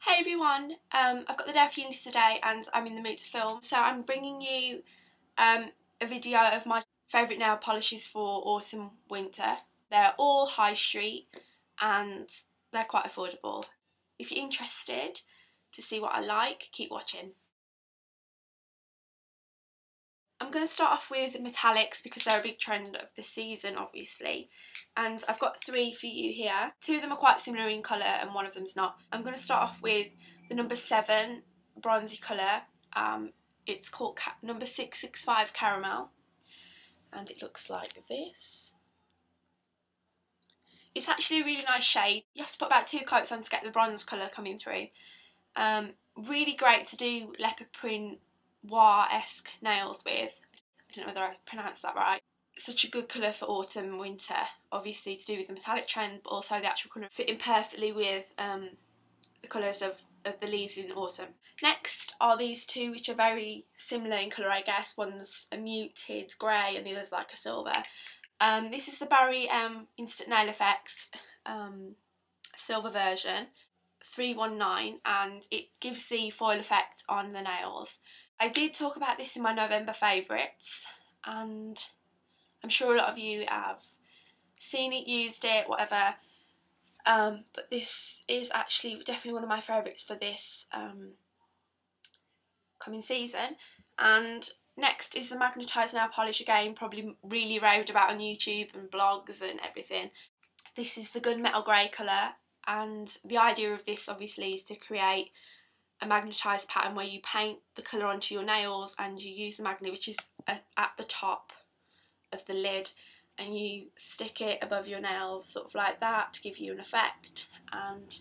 Hey everyone, I've got the day off uni today and I'm in the mood to film, so I'm bringing you a video of my favourite nail polishes for autumn winter. They're all high street and they're quite affordable. If you're interested to see what I like, keep watching. I'm going to start off with metallics because they're a big trend of the season obviously, and I've got three for you here. Two of them are quite similar in colour and one of them's not. I'm going to start off with the number 7 bronzy colour. It's called number 665 caramel and it looks like this. It's actually a really nice shade. You have to put about 2 coats on to get the bronze colour coming through. Really great to do leopard print noir-esque nails with. I don't know whether I pronounced that right. Such a good colour for autumn and winter, obviously to do with the metallic trend, but also the actual colour fitting perfectly with the colours of the leaves in autumn. Next are these two, which are very similar in colour, I guess. One's a muted grey and the other's like a silver. This is the Barry Instant Nail Effects silver version, 319, and it gives the foil effect on the nails. I did talk about this in my November favourites, and I'm sure a lot of you have seen it, used it, whatever. But this is actually definitely one of my favourites for this coming season. And next is the Magnetised nail polish, again probably really raved about on YouTube and blogs and everything. This is the gunmetal grey colour, and the idea of this obviously is to create a magnetised pattern where you paint the colour onto your nails and you use the magnet, which is at the top of the lid, and you stick it above your nails sort of like that to give you an effect. And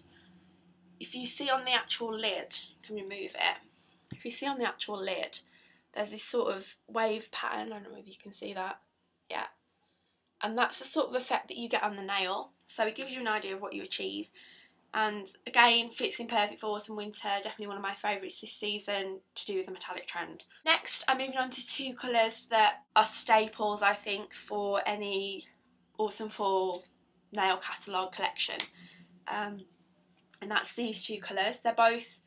if you see on the actual lid, you can remove it, if you see on the actual lid there's this sort of wave pattern, I don't know if you can see that, yeah, and that's the sort of effect that you get on the nail, so it gives you an idea of what you achieve. And again, fits in perfect for autumn winter, definitely one of my favourites this season to do with the metallic trend. Next, I'm moving on to two colours that are staples, I think, for any autumn fall nail catalogue collection. And that's these two colours. They're both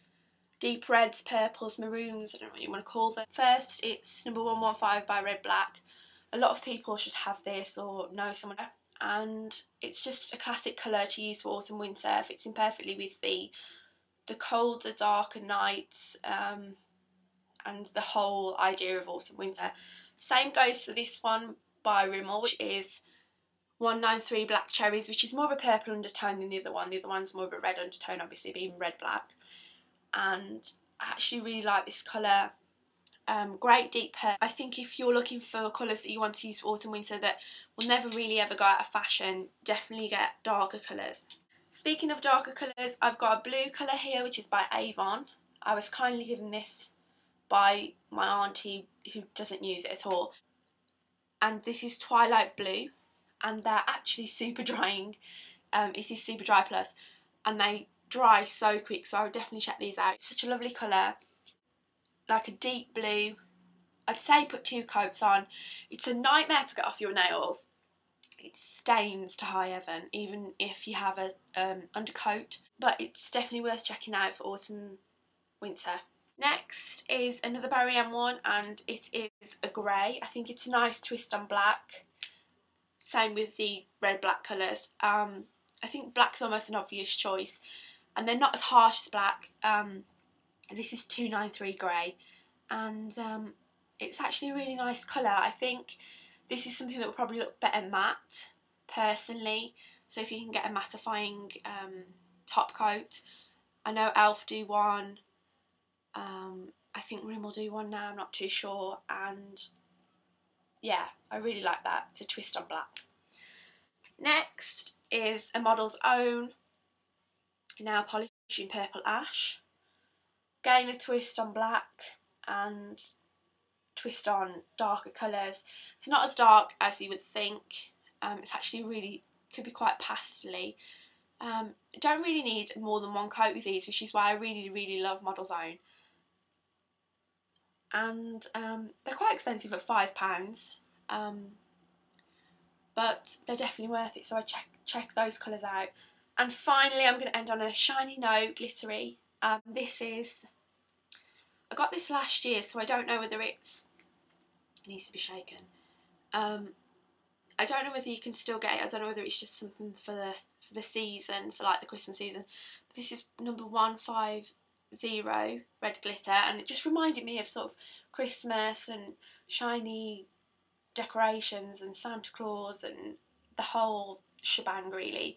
deep reds, purples, maroons, I don't know what you want to call them. First, it's number 115 by Red Black. A lot of people should have this or know someone, and it's just a classic colour to use for autumn winter. Fits in perfectly with the colder, darker nights and the whole idea of autumn winter. Same goes for this one by Rimmel, which is 193 Black Cherries, which is more of a purple undertone than the other one. The other one's more of a red undertone, obviously being red black. And I actually really like this colour. Great deep purple. I think if you're looking for colours that you want to use for autumn winter that will never really ever go out of fashion, definitely get darker colours. Speaking of darker colours, I've got a blue colour here which is by Avon. I was kindly given this by my auntie who doesn't use it at all. And this is Twilight blue, and they're actually super drying. It is Super Dry Plus and they dry so quick, so I would definitely check these out. It's such a lovely colour. Like a deep blue. I'd say put 2 coats on. It's a nightmare to get off your nails. It stains to high heaven, even if you have a undercoat, but it's definitely worth checking out for autumn winter. Next is another Barry M one, and it is a grey. I think it's a nice twist on black. Same with the red black colours. I think black's almost an obvious choice, and they're not as harsh as black. This is 293 Grey, and it's actually a really nice colour. I think this is something that will probably look better matte, personally. So if you can get a mattifying top coat. I know Elf do one, I think Rimmel do one now, I'm not too sure, and yeah, I really like that. It's a twist on black. Next is a Model's Own nail polish in Purple Ash. Again, a twist on black and twist on darker colours. It's not as dark as you would think. It's actually really, could be quite pastel-y. Don't really need more than 1 coat with these, which is why I really love Model's Own. And they're quite expensive at £5, but they're definitely worth it, so I check those colours out. And finally, I'm going to end on a shiny note, glittery. This is, I got this last year, so I don't know whether it needs to be shaken. I don't know whether you can still get it. I don't know whether it's just something for the season, for like the Christmas season. But this is number 150 red glitter, and it just reminded me of sort of Christmas and shiny decorations and Santa Claus and the whole shebang really.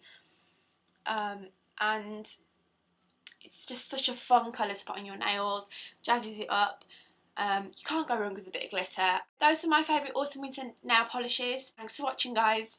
And it's just such a fun colour to put on your nails, jazzes it up. You can't go wrong with a bit of glitter. Those are my favourite autumn winter nail polishes. Thanks for watching, guys.